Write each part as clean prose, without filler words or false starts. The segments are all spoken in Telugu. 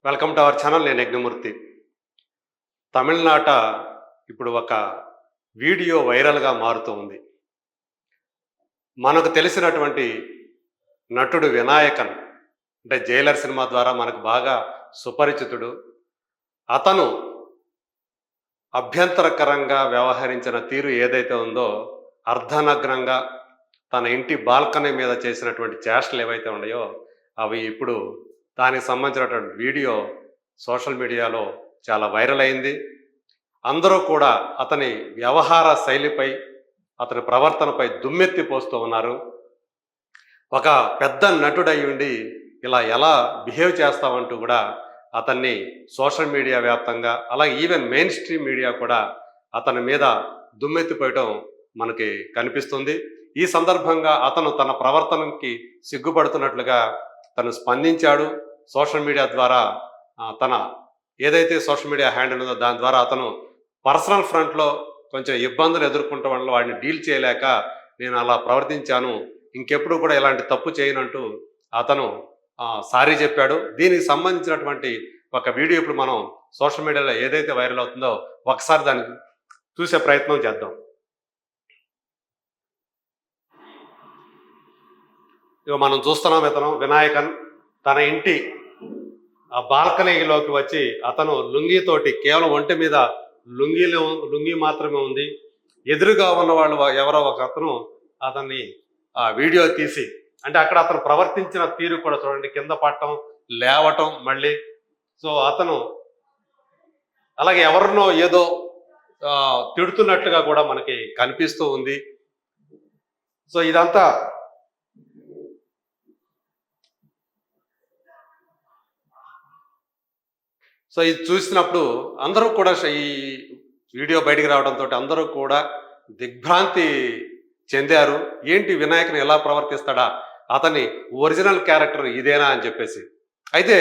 Welcome to our channel. నేను యజ్ఞమూర్తి. తమిళనాట ఇప్పుడు ఒక వీడియో వైరల్గా మారుతూ ఉంది. మనకు తెలిసినటువంటి నటుడు వినాయకన్, అంటే జైలర్ సినిమా ద్వారా మనకు బాగా సుపరిచితుడు. అతను అభ్యంతరకరంగా వ్యవహరించిన తీరు ఏదైతే ఉందో, అర్ధనగ్నంగా తన ఇంటి బాల్కనీ మీద చేసినటువంటి చేష్టలు ఏవైతే ఉన్నాయో అవి ఇప్పుడు దానికి సంబంధించినటువంటి వీడియో సోషల్ మీడియాలో చాలా వైరల్ అయింది. అందరూ కూడా అతని వ్యవహార శైలిపై, అతని ప్రవర్తనపై దుమ్మెత్తి పోస్తూ ఉన్నారు. ఒక పెద్ద నటుడై ఉండి ఇలా ఎలా బిహేవ్ చేస్తామంటూ కూడా అతన్ని సోషల్ మీడియా వ్యాప్తంగా, అలాగే ఈవెన్ మెయిన్ స్ట్రీమ్ మీడియా కూడా అతని మీద దుమ్మెత్తిపోయటం మనకి కనిపిస్తుంది. ఈ సందర్భంగా అతను తన ప్రవర్తనకి సిగ్గుపడుతున్నట్లుగా తను స్పందించాడు. సోషల్ మీడియా ద్వారా తన ఏదైతే సోషల్ మీడియా హ్యాండిల్ ఉందో దాని ద్వారా అతను పర్సనల్ ఫ్రంట్లో కొంచెం ఇబ్బందులు ఎదుర్కొంటం వల్ల వాడిని డీల్ చేయలేక నేను అలా ప్రవర్తించాను, ఇంకెప్పుడు కూడా ఇలాంటి తప్పు చేయనంటూ అతను సారీ చెప్పాడు. దీనికి సంబంధించినటువంటి ఒక వీడియో ఇప్పుడు మనం సోషల్ మీడియాలో ఏదైతే వైరల్ అవుతుందో ఒకసారి దాన్ని చూసే ప్రయత్నం చేద్దాం. ఇక మనం చూస్తున్నాం, ఇతను వినాయకన్ తన ఇంటి ఆ బాల్కనీలోకి వచ్చి అతను లుంగీతోటి, కేవలం ఒంటి మీద లుంగీ మాత్రమే ఉంది. ఎదురుగా ఉన్న వాళ్ళు ఎవరో ఒక అతను అతన్ని వీడియో తీసి, అంటే అక్కడ అతను ప్రవర్తించిన తీరు కూడా చూడండి, కింద పట్టడం, లేవటం మళ్ళీ. సో అతను అలాగే ఎవరినో ఏదో తిడుతున్నట్లుగా కూడా మనకి కనిపిస్తూ ఉంది. సో ఇదంతా ఇది చూసినప్పుడు అందరూ కూడా, ఈ వీడియో బయటికి రావడంతో అందరూ కూడా దిగ్భ్రాంతి చెందారు. ఏంటి వినాయకుని ఎలా ప్రవర్తిస్తాడా, అతని ఒరిజినల్ క్యారెక్టర్ ఇదేనా అని చెప్పేసి. అయితే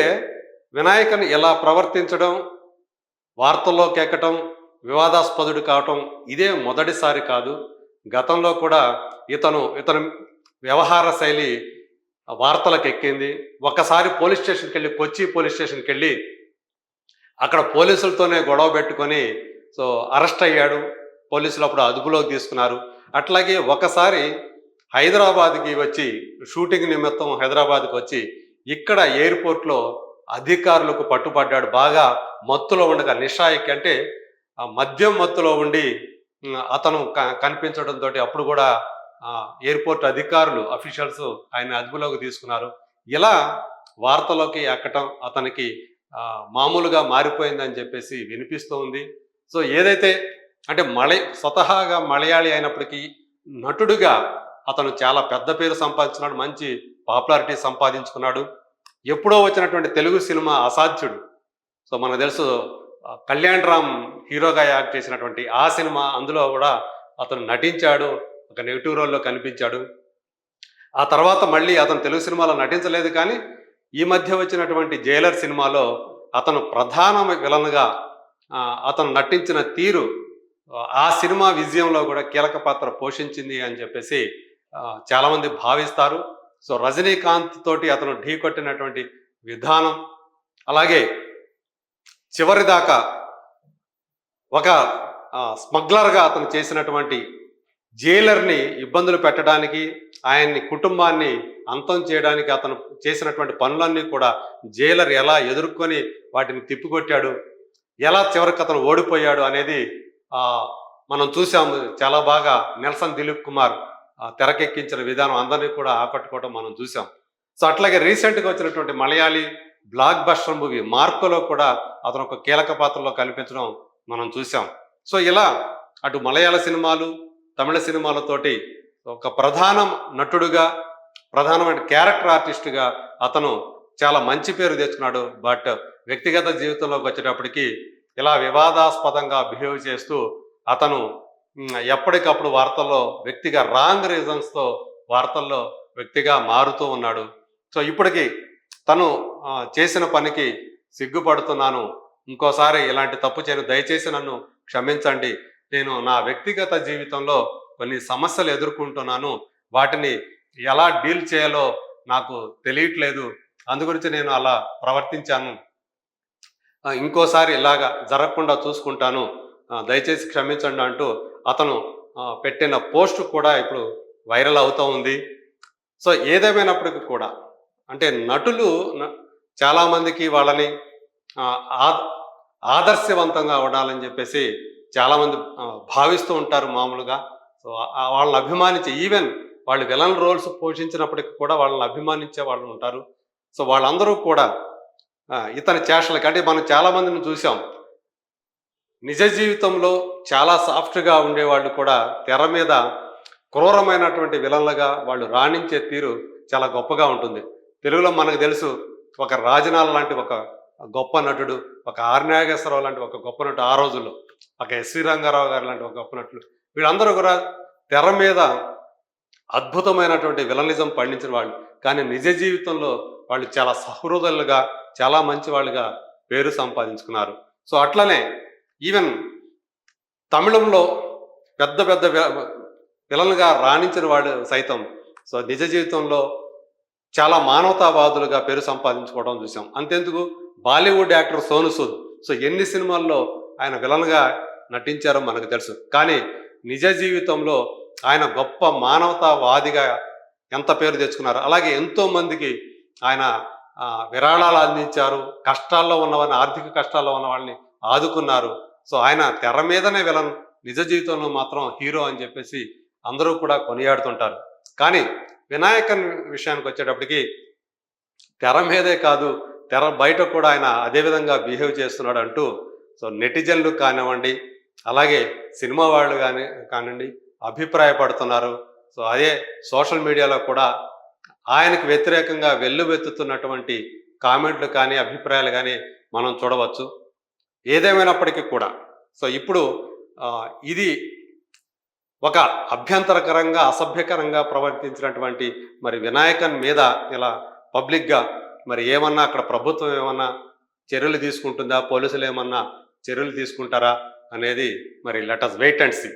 వినాయకుని ఎలా ప్రవర్తించడం, వార్తల్లోకి ఎక్కటం, వివాదాస్పదుడు కావటం ఇదే మొదటిసారి కాదు. గతంలో కూడా ఇతను వ్యవహార శైలి వార్తలకు ఎక్కింది. ఒకసారి పోలీస్ స్టేషన్కి వెళ్ళి, కొచ్చి పోలీస్ స్టేషన్కి వెళ్ళి అక్కడ పోలీసులతోనే గొడవ పెట్టుకొని అరెస్ట్ అయ్యాడు. పోలీసులు అప్పుడు అదుపులోకి తీసుకున్నారు. అట్లాగే ఒకసారి హైదరాబాద్కి వచ్చి, షూటింగ్ నిమిత్తం హైదరాబాద్కి వచ్చి ఇక్కడ ఎయిర్పోర్ట్లో అధికారులకు పట్టుపడ్డాడు. బాగా మత్తులో ఉండగా, నిషాయికి అంటే మద్యం మత్తులో ఉండి అతను కనిపించడంతో అప్పుడు కూడా ఎయిర్పోర్ట్ అధికారులు, అఫీషియల్స్ ఆయన అదుపులోకి తీసుకున్నారు. ఇలా వార్తలోకి ఎక్కటం అతనికి మామూలుగా మారిపోయిందని చెప్పేసి వినిపిస్తూ ఉంది. సో ఏదైతే అంటే స్వతహాగా మలయాళీ అయినప్పటికీ నటుడుగా అతను చాలా పెద్ద పేరు సంపాదించుకున్నాడు, మంచి పాపులారిటీ సంపాదించుకున్నాడు. ఎప్పుడో వచ్చినటువంటి తెలుగు సినిమా అసాధ్యుడు, సో మనకు తెలుసు, కళ్యాణ్ రామ్ హీరోగా యాక్ట్ చేసినటువంటి ఆ సినిమా, అందులో కూడా అతను నటించాడు, ఒక నెగిటివ్ రోల్లో కనిపించాడు. ఆ తర్వాత మళ్ళీ అతను తెలుగు సినిమాలో నటించలేదు. కానీ ఈ మధ్య వచ్చినటువంటి జైలర్ సినిమాలో అతను ప్రధాన విలన్గా అతను నటించిన తీరు ఆ సినిమా విజయంలో కూడా కీలక పాత్ర పోషించింది అని చెప్పేసి చాలామంది భావిస్తారు. సో రజనీకాంత్ తోటి అతను ఢీకొట్టినటువంటి విధానం, అలాగే చివరిదాకా ఒక స్మగ్లర్గా అతను చేసినటువంటి జైలర్ని ఇబ్బందులు పెట్టడానికి, ఆయన్ని కుటుంబాన్ని అంతం చేయడానికి అతను చేసినటువంటి పనులన్నీ కూడా జైలర్ ఎలా ఎదుర్కొని వాటిని తిప్పికొట్టాడు, ఎలా చివరికి అతను ఓడిపోయాడు అనేది మనం చూసాము. చాలా బాగా నెల్సన్ దిలీప్ కుమార్ తెరకెక్కించిన విధానం అందరినీ కూడా ఆకట్టుకోవడం మనం చూసాం. సో అట్లాగే రీసెంట్గా వచ్చినటువంటి మలయాళీ బ్లాక్ బస్టర్ మూవీ మార్కోలో కూడా అతను ఒక కీలక పాత్రలో కనిపించడం మనం చూసాం. సో ఇలా అటు మలయాళ సినిమాలు, తమిళ సినిమాలతోటి ఒక ప్రధాన నటుడుగా, ప్రధానమైన క్యారెక్టర్ ఆర్టిస్టుగా అతను చాలా మంచి పేరు తెచ్చుకున్నాడు. బట్ వ్యక్తిగత జీవితంలోకి వచ్చేటప్పటికి ఇలా వివాదాస్పదంగా బిహేవ్ చేస్తూ అతను ఎప్పటికప్పుడు వార్తల్లో వ్యక్తిగా రాంగ్ రీజన్స్తో వార్తల్లో వ్యక్తిగా మారుతూ ఉన్నాడు. సో ఇప్పటికీ తను చేసిన పనికి సిగ్గుపడుతున్నాను, ఇంకోసారి ఇలాంటి తప్పు చేయను, దయచేసి నన్ను క్షమించండి, నేను నా వ్యక్తిగత జీవితంలో కొన్ని సమస్యలు ఎదుర్కొంటున్నాను, వాటిని ఎలా డీల్ చేయాలో నాకు తెలియట్లేదు, అందుగురించి నేను అలా ప్రవర్తించాను, ఇంకోసారి ఇలాగా జరగకుండా చూసుకుంటాను, దయచేసి క్షమించండి అంటూ అతను పెట్టిన పోస్ట్ కూడా ఇప్పుడు వైరల్ అవుతూ ఉంది. సో ఏదేమైనప్పటికీ కూడా అంటే నటులు చాలామందికి వాళ్ళని ఆ- ఆదర్శవంతంగా ఉండాలని చెప్పేసి చాలామంది భావిస్తూ ఉంటారు మామూలుగా. సో వాళ్ళని అభిమానించి ఈవెన్ వాళ్ళు విలన్ రోల్స్ పోషించినప్పటికీ కూడా వాళ్ళని అభిమానించే వాళ్ళు ఉంటారు. సో వాళ్ళందరూ కూడా ఇతని చేష్టలకి అంటే మనం చాలామందిని చూసాం. నిజ జీవితంలో చాలా సాఫ్ట్‌గా ఉండేవాళ్ళు కూడా తెర మీద క్రూరమైనటువంటి విలన్లుగా వాళ్ళు రాణించే తీరు చాలా గొప్పగా ఉంటుంది. తెలుగులో మనకు తెలుసు ఒక 'రాజనాల' లాంటి ఒక గొప్ప నటుడు, ఒక 'ఆర్ నాగేశ్వరరావు' లాంటి ఒక గొప్ప నటుడు ఆ రోజుల్లో, ఒక 'ఎస్వి రంగారావు' గారు లాంటి ఒక గొప్ప నటులు. వీళ్ళందరూ కూడా తెర మీద అద్భుతమైనటువంటి విలనిజం పండించిన వాళ్ళు. కానీ నిజ జీవితంలో వాళ్ళు చాలా సహృదయులుగా, చాలా మంచి వాళ్ళుగా పేరు సంపాదించుకున్నారు. సో అట్లనే ఈవెన్ తమిళంలో పెద్ద పెద్ద విలన్‌గా రాణించిన వాళ్ళు సైతం సో నిజ జీవితంలో చాలా మానవతావాదులుగా పేరు సంపాదించుకోవడం చూసాం. అంతెందుకు బాలీవుడ్ యాక్టర్ సోనూ సూద్ సో ఎన్ని సినిమాల్లో ఆయన విలన్‌గా నటించారో మనకు తెలుసు. కానీ నిజ జీవితంలో ఆయన గొప్ప మానవతావాదిగా ఎంత పేరు తెచ్చుకున్నారు. అలాగే ఎంతోమందికి ఆయన విరాళాలు అందించారు. కష్టాల్లో ఉన్నవారిని, ఆర్థిక కష్టాల్లో ఉన్న వాళ్ళని ఆదుకున్నారు. సో ఆయన తెర మీదనే విలన్, నిజ జీవితంలో మాత్రం హీరో అని చెప్పేసి అందరూ కూడా కొనియాడుతుంటారు. కానీ వినాయకన్ విషయానికి వచ్చేటప్పటికి తెర మీదే కాదు, తెర బయట కూడా ఆయన అదే విధంగా బిహేవ్ చేస్తున్నాడు అంటూ సో నెటిజన్లు కానివ్వండి, అలాగే సినిమా వాళ్ళు కానివ్వండి అభిప్రాయపడుతున్నారు. సో అదే సోషల్ మీడియాలో కూడా ఆయనకు వ్యతిరేకంగా వెల్లువెత్తుతున్నటువంటి కామెంట్లు కానీ, అభిప్రాయాలు కానీ మనం చూడవచ్చు. ఏదేమైనప్పటికీ కూడా సో ఇప్పుడు ఇది ఒక అభ్యంతరకరంగా, అసభ్యకరంగా ప్రవర్తించినటువంటి మరి వినాయకన్ మీద ఇలా పబ్లిక్‌గా మరి ఏమన్నా అక్కడ ప్రభుత్వం ఏమన్నా చర్యలు తీసుకుంటుందా? పోలీసులు ఏమన్నా చర్యలు తీసుకుంటారా? అనేది మరి let us wait and see.